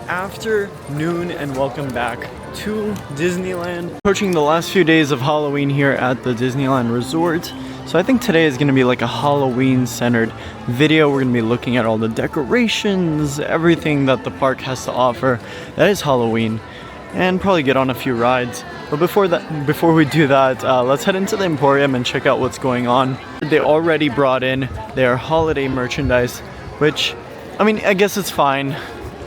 afternoon and welcome back to Disneyland. Approaching the last few days of Halloween here at the Disneyland Resort. So I think today is going to be like a Halloween centered video. We're going to be looking at all the decorations, everything that the park has to offer that is Halloween, and probably get on a few rides. But before we do that, let's head into the Emporium and check out what's going on. They already brought in their holiday merchandise, which, I mean, I guess it's fine.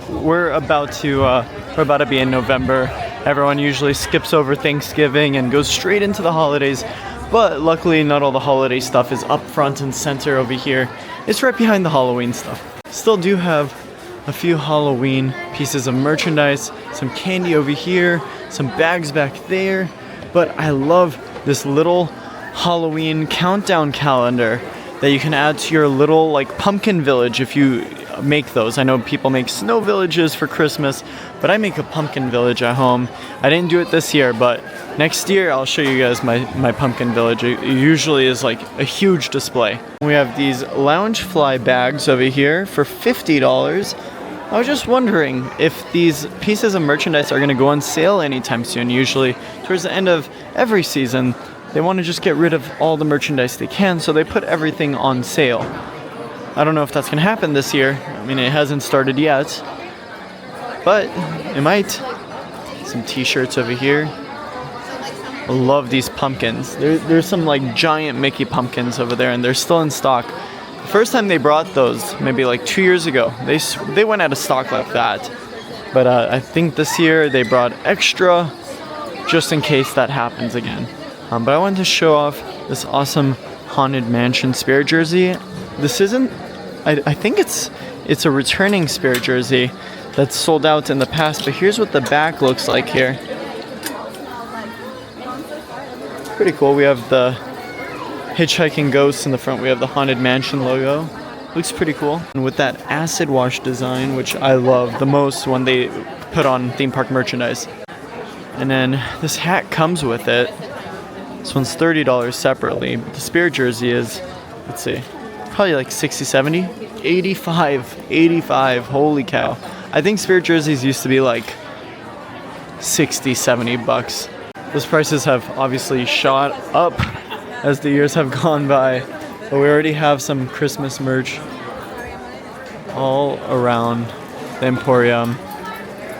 We're about to be in November. Everyone usually skips over Thanksgiving and goes straight into the holidays. But luckily, not all the holiday stuff is up front and center over here. It's right behind the Halloween stuff. Still do have a few Halloween pieces of merchandise, some candy over here, some bags back there. But I love this little Halloween countdown calendar that you can add to your little like pumpkin village if you make those. I know people make snow villages for Christmas, but I make a pumpkin village at home. I didn't do it this year, but next year I'll show you guys my pumpkin village. It usually is like a huge display. We have these Loungefly bags over here for $50. I was just wondering if these pieces of merchandise are going to go on sale anytime soon. Usually towards the end of every season, they want to just get rid of all the merchandise they can, so they put everything on sale. I don't know if that's going to happen this year. I mean, it hasn't started yet, but it might. Some t-shirts over here. I love these pumpkins. There's some like giant Mickey pumpkins over there, and they're still in stock. The first time they brought those, maybe like 2 years ago, they went out of stock like that. But I think this year they brought extra just in case that happens again. But I wanted to show off this awesome Haunted Mansion Spirit jersey. This isn't, I think it's a returning Spirit jersey that's sold out in the past, but here's what the back looks like here. Pretty cool. We have the hitchhiking ghosts in the front. We have the Haunted Mansion logo. Looks pretty cool. And with that acid wash design, which I love the most when they put on theme park merchandise. And then this hat comes with it. This one's $30 separately. The Spirit jersey is, let's see, probably like 60, 70, 85, holy cow. I think Spirit jerseys used to be like 60, 70 bucks. Those prices have obviously shot up as the years have gone by, but we already have some Christmas merch all around the Emporium.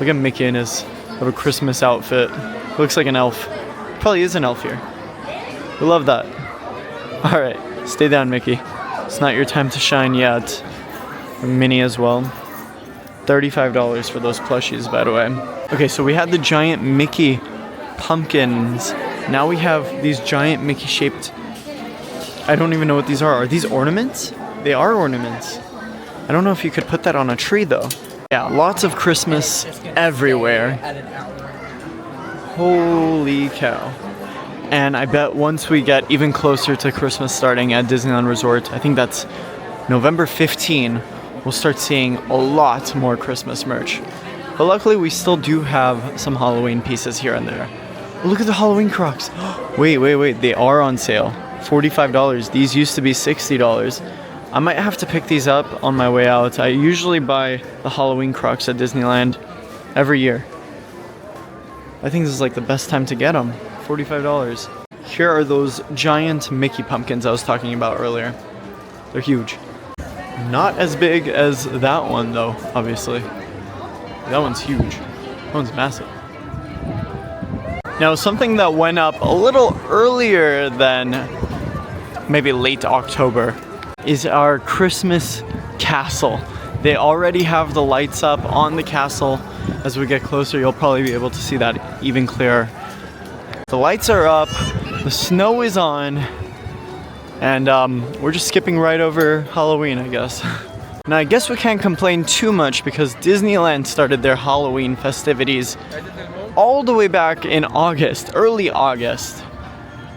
Look at Mickey in his little Christmas outfit. Looks like an elf. Probably is an elf here. We love that. Alright, stay down, Mickey. It's not your time to shine yet. Minnie as well. $35 for those plushies, by the way. Okay, so we had the giant Mickey pumpkins. Now we have these giant Mickey shaped, I don't even know what these are. Are these ornaments? They are ornaments. I don't know if you could put that on a tree though. Yeah, lots of Christmas everywhere. Holy cow. And I bet once we get even closer to Christmas starting at Disneyland Resort, I think that's November 15, we'll start seeing a lot more Christmas merch. But luckily we still do have some Halloween pieces here and there. Look at the Halloween Crocs. Wait, they are on sale. $45. These used to be $60. I might have to pick these up on my way out. I usually buy the Halloween Crocs at Disneyland every year. I think this is like the best time to get them. $45. Here are those giant Mickey pumpkins I was talking about earlier. They're huge. Not as big as that one though, obviously. That one's huge. That one's massive. Now, something that went up a little earlier than maybe late October is our Christmas castle. They already have the lights up on the castle. As we get closer, you'll probably be able to see that even clearer. The lights are up, the snow is on, and we're just skipping right over Halloween, I guess. Now, I guess we can't complain too much because Disneyland started their Halloween festivities all the way back in August, early August.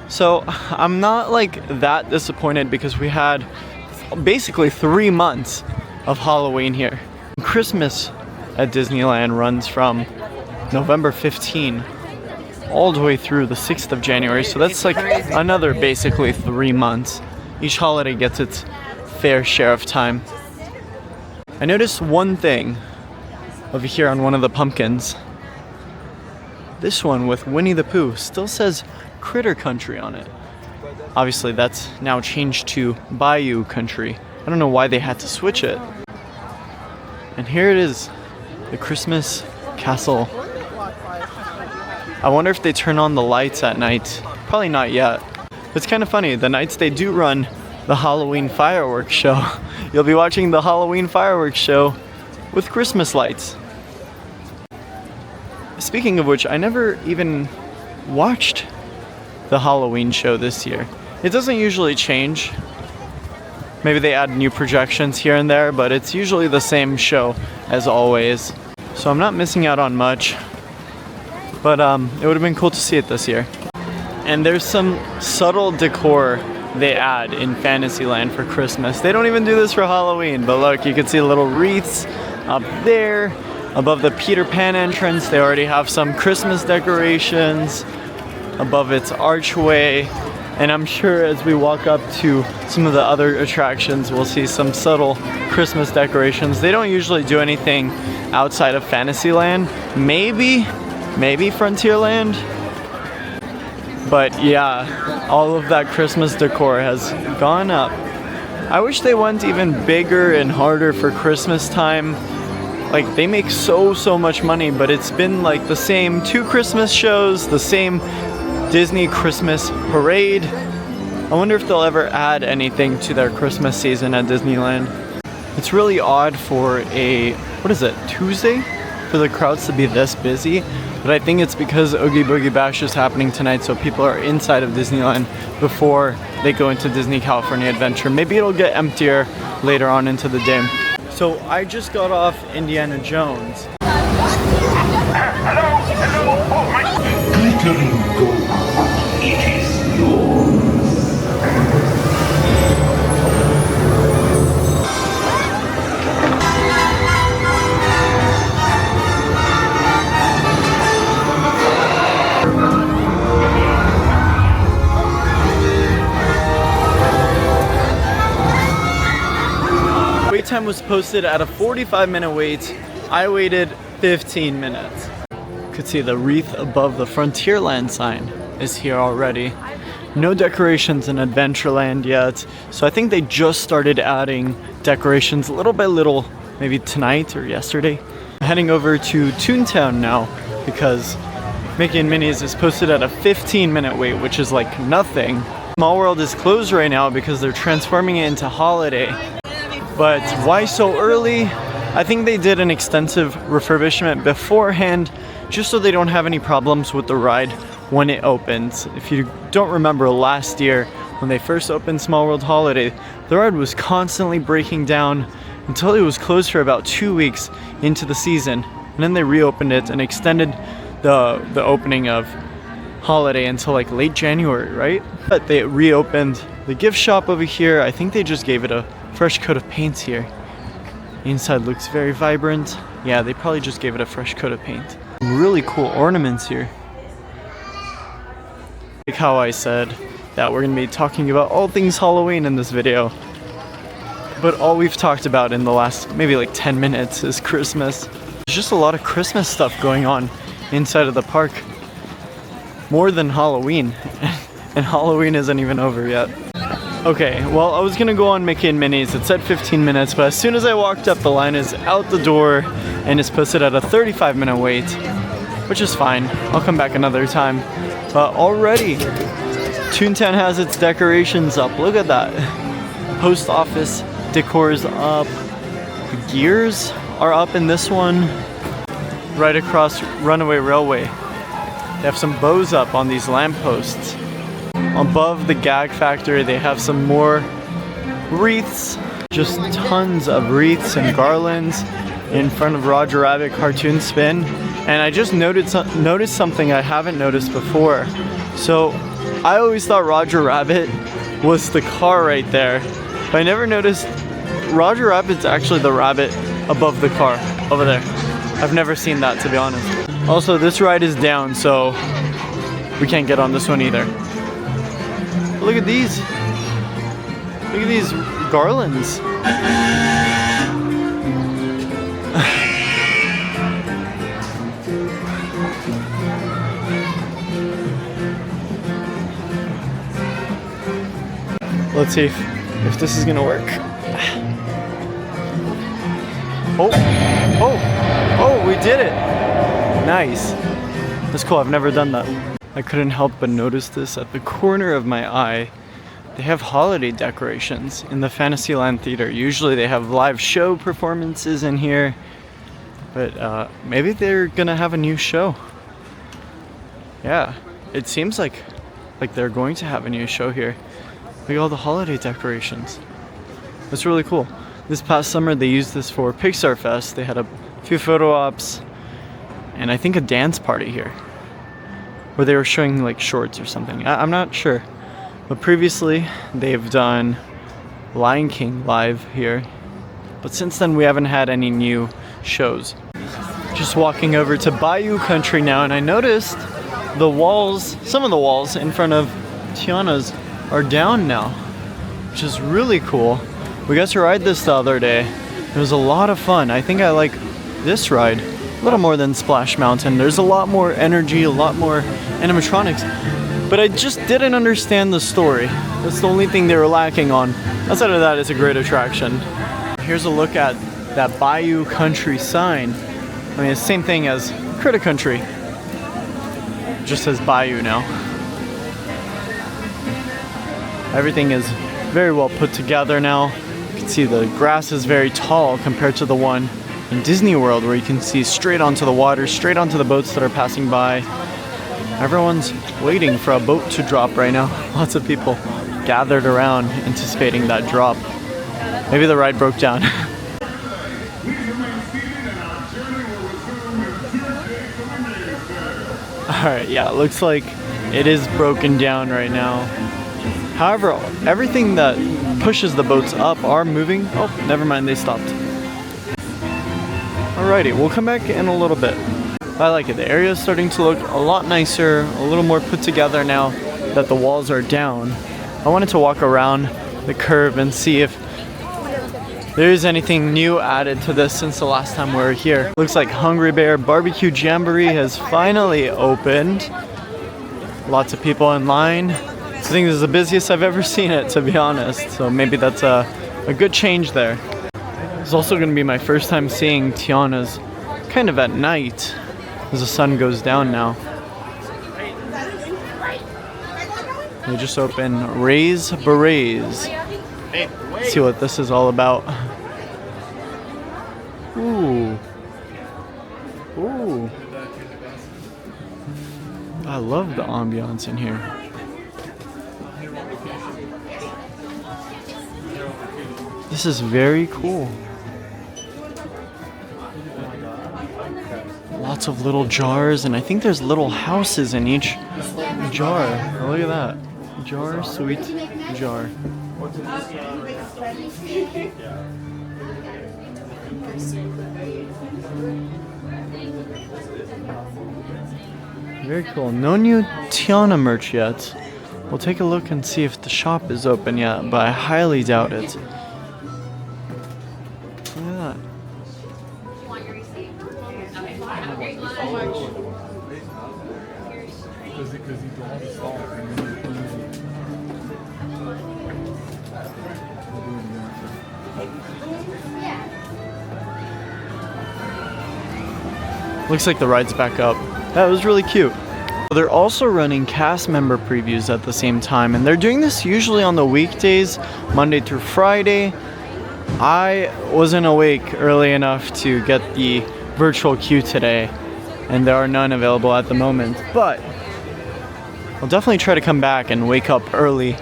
So I'm not like that disappointed because we had basically 3 months of Halloween here. Christmas at Disneyland runs from November 15 all the way through the 6th of January. So that's like another basically 3 months. Each holiday gets its fair share of time. I noticed one thing over here on one of the pumpkins. This one with Winnie the Pooh still says Critter Country on it. Obviously that's now changed to Bayou Country. I don't know why they had to switch it. And here it is, the Christmas castle. I wonder if they turn on the lights at night. Probably not yet. It's kind of funny, the nights they do run the Halloween fireworks show, you'll be watching the Halloween fireworks show with Christmas lights. Speaking of which, I never even watched the Halloween show this year. It doesn't usually change. Maybe they add new projections here and there, but it's usually the same show as always. So I'm not missing out on much, but it would have been cool to see it this year. And there's some subtle decor they add in Fantasyland for Christmas. They don't even do this for Halloween, but look, you can see little wreaths up there. Above the Peter Pan entrance, they already have some Christmas decorations above its archway. And I'm sure as we walk up to some of the other attractions, we'll see some subtle Christmas decorations. They don't usually do anything outside of Fantasyland. Maybe Frontierland. But yeah, all of that Christmas decor has gone up. I wish they went even bigger and harder for Christmas time. Like, they make so much money, but it's been like the same 2 Christmas shows, the same Disney Christmas parade. I wonder if they'll ever add anything to their Christmas season at Disneyland. It's really odd for a, what is it, Tuesday? For the crowds to be this busy, but I think it's because Oogie Boogie Bash is happening tonight, so people are inside of Disneyland before they go into Disney California Adventure. Maybe it'll get emptier later on into the day. So I just got off Indiana Jones. Hello, oh my. Glittering gold, it is yours. Wait time was posted at a 45-minute wait. I waited 15 minutes. Could see the wreath above the Frontierland sign is here already. No decorations in Adventureland yet, so I think they just started adding decorations little by little, maybe tonight or yesterday. I'm heading over to Toontown now because Mickey and Minnie's is posted at a 15-minute wait, which is like nothing. Small World is closed right now because they're transforming it into Holiday. But why so early? I think they did an extensive refurbishment beforehand just so they don't have any problems with the ride when it opens. If you don't remember last year when they first opened Small World Holiday, the ride was constantly breaking down until it was closed for about 2 weeks into the season. And then they reopened it and extended the opening of Holiday until like late January, right? But they reopened the gift shop over here. I think they just gave it a fresh coat of paint here. The inside looks very vibrant. Yeah, they probably just gave it a fresh coat of paint. Really cool ornaments here. Like how I said that we're gonna be talking about all things Halloween in this video, but all we've talked about in the last maybe like 10 minutes is Christmas. There's just a lot of Christmas stuff going on inside of the park. More than Halloween. And Halloween isn't even over yet. Okay, well, I was gonna go on Mickey and Minnie's. It said 15 minutes, but as soon as I walked up, the line is out the door and it's posted at a 35-minute wait, which is fine. I'll come back another time. But already, Toontown has its decorations up. Look at that. Post office decor's up. The gears are up in this one. Right across Runaway Railway. They have some bows up on these lampposts. Above the Gag Factory, they have some more wreaths. Just tons of wreaths and garlands in front of Roger Rabbit Cartoon Spin. And I just noticed something I haven't noticed before. So I always thought Roger Rabbit was the car right there, but I never noticed Roger Rabbit's actually the rabbit above the car over there. I've never seen that, to be honest. Also, this ride is down, so we can't get on this one either. Look at these. Look at these garlands. Let's see if this is gonna work. Oh, we did it. Nice. That's cool, I've never done that. I couldn't help but notice this at the corner of my eye. They have holiday decorations in the Fantasyland Theater. Usually they have live show performances in here, but maybe they're gonna have a new show. Yeah, it seems like they're going to have a new show here. Look at all the holiday decorations. That's really cool. This past summer they used this for Pixar Fest. They had a few photo ops and I think a dance party here where they were showing like shorts or something. I'm not sure. But previously they've done Lion King live here. But since then we haven't had any new shows. Just walking over to Bayou Country now, and I noticed the walls, some of the walls in front of Tiana's are down now, which is really cool. We got to ride this the other day. It was a lot of fun. I think I like this ride a little more than Splash Mountain. There's a lot more energy, a lot more animatronics, but I just didn't understand the story. That's the only thing they were lacking on. Outside of that, it's a great attraction. Here's a look at that Bayou Country sign. I mean, it's the same thing as Critter Country. It just says Bayou now. Everything is very well put together now. You can see the grass is very tall compared to the one in Disney World, where you can see straight onto the water, straight onto the boats that are passing by. Everyone's waiting for a boat to drop right now. Lots of people gathered around anticipating that drop. Maybe the ride broke down. Alright, yeah, it looks like it is broken down right now. However, everything that pushes the boats up are moving. Oh, never mind, they stopped. Alrighty, we'll come back in a little bit. I like it. The area is starting to look a lot nicer, a little more put together now that the walls are down. I wanted to walk around the curve and see if there's anything new added to this since the last time we were here. Looks like Hungry Bear Barbecue Jamboree has finally opened. Lots of people in line. I think this is the busiest I've ever seen it, to be honest. So maybe that's a good change there. It's also going to be my first time seeing Tiana's kind of at night, as the sun goes down now. They just opened Raise Berets. Let's see what this is all about. Ooh. Ooh. I love the ambiance in here. This is very cool. Lots of little jars, and I think there's little houses in each jar. Oh, look at that. Jar, sweet jar. Very cool. No new Tiana merch yet. We'll take a look and see if the shop is open yet, but I highly doubt it. Look at that. Looks like the ride's back up. That was really cute. They're also running cast member previews at the same time, and they're doing this usually on the weekdays, Monday through Friday. I wasn't awake early enough to get the virtual queue today, and there are none available at the moment, but I'll definitely try to come back and wake up early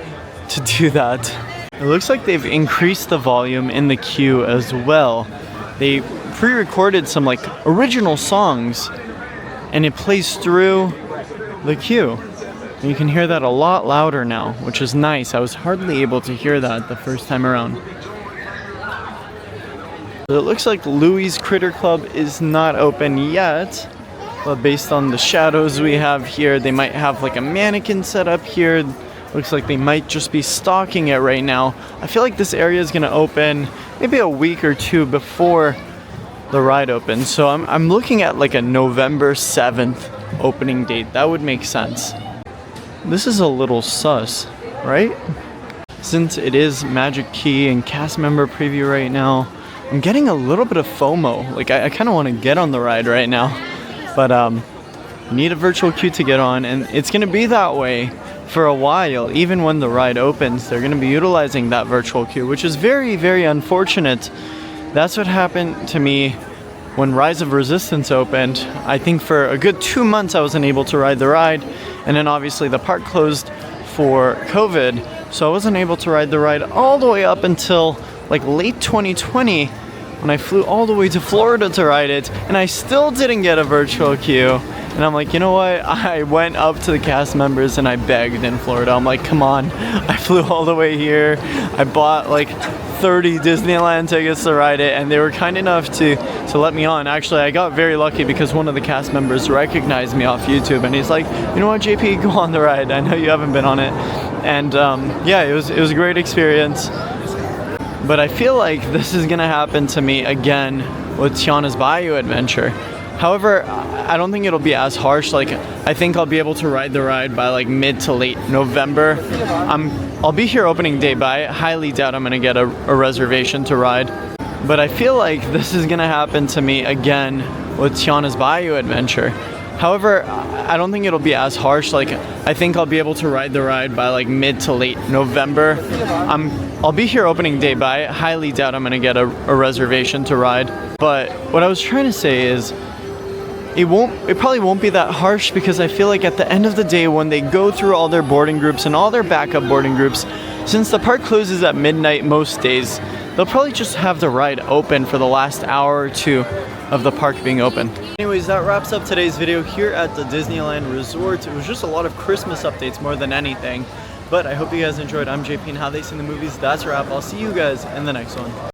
to do that. It looks like they've increased the volume in the queue as well. They pre-recorded some like original songs, and it plays through the queue. And you can hear that a lot louder now, which is nice. I was hardly able to hear that the first time around. It looks like Louie's Critter Club is not open yet, but based on the shadows we have here, they might have like a mannequin set up here. Looks like they might just be stocking it right now. I feel like this area is gonna open maybe a week or two before the ride opens. So I'm looking at like a November 7th opening date. That would make sense. This is a little sus, right? since it is Magic Key and cast member preview right now, I'm getting a little bit of FOMO. Like I kind of want to get on the ride right now, but you need a virtual queue to get on, and it's going to be that way for a while. Even when the ride opens, they're going to be utilizing that virtual queue, which is very, very unfortunate. That's what happened to me when Rise of Resistance opened. I think for a good 2 months I wasn't able to ride the ride, and then obviously the park closed for COVID, so I wasn't able to ride the ride all the way up until like late 2020 when I flew all the way to Florida to ride it, and I still didn't get a virtual queue. And I'm like, you know what? I went up to the cast members and I begged in Florida. I'm like, come on, I flew all the way here. I bought like 30 Disneyland tickets to ride it, and they were kind enough to let me on. Actually, I got very lucky because one of the cast members recognized me off YouTube, and he's like, you know what, JP, go on the ride. I know you haven't been on it. And yeah, it was a great experience. But I feel like this is gonna happen to me again with Tiana's Bayou adventure. However, I don't think it'll be as harsh. Like, I think I'll be able to ride the ride by like mid to late November. I'll be here opening day, but I highly doubt I'm gonna get a reservation to ride. But I feel like this is gonna happen to me again with Tiana's Bayou adventure. However, I don't think it'll be as harsh. Like, I think I'll be able to ride the ride by like mid to late November. I'll be here opening day, but I highly doubt I'm gonna get a reservation to ride. But what I was trying to say is, it probably won't be that harsh, because I feel like at the end of the day, when they go through all their boarding groups and all their backup boarding groups, since the park closes at midnight most days, they'll probably just have the ride open for the last hour or two of the park being open. Anyways, that wraps up today's video here at the Disneyland Resort. It was just a lot of Christmas updates more than anything, but I hope you guys enjoyed. I'm JP, and how they seen the movies. That's a wrap. I'll see you guys in the next one.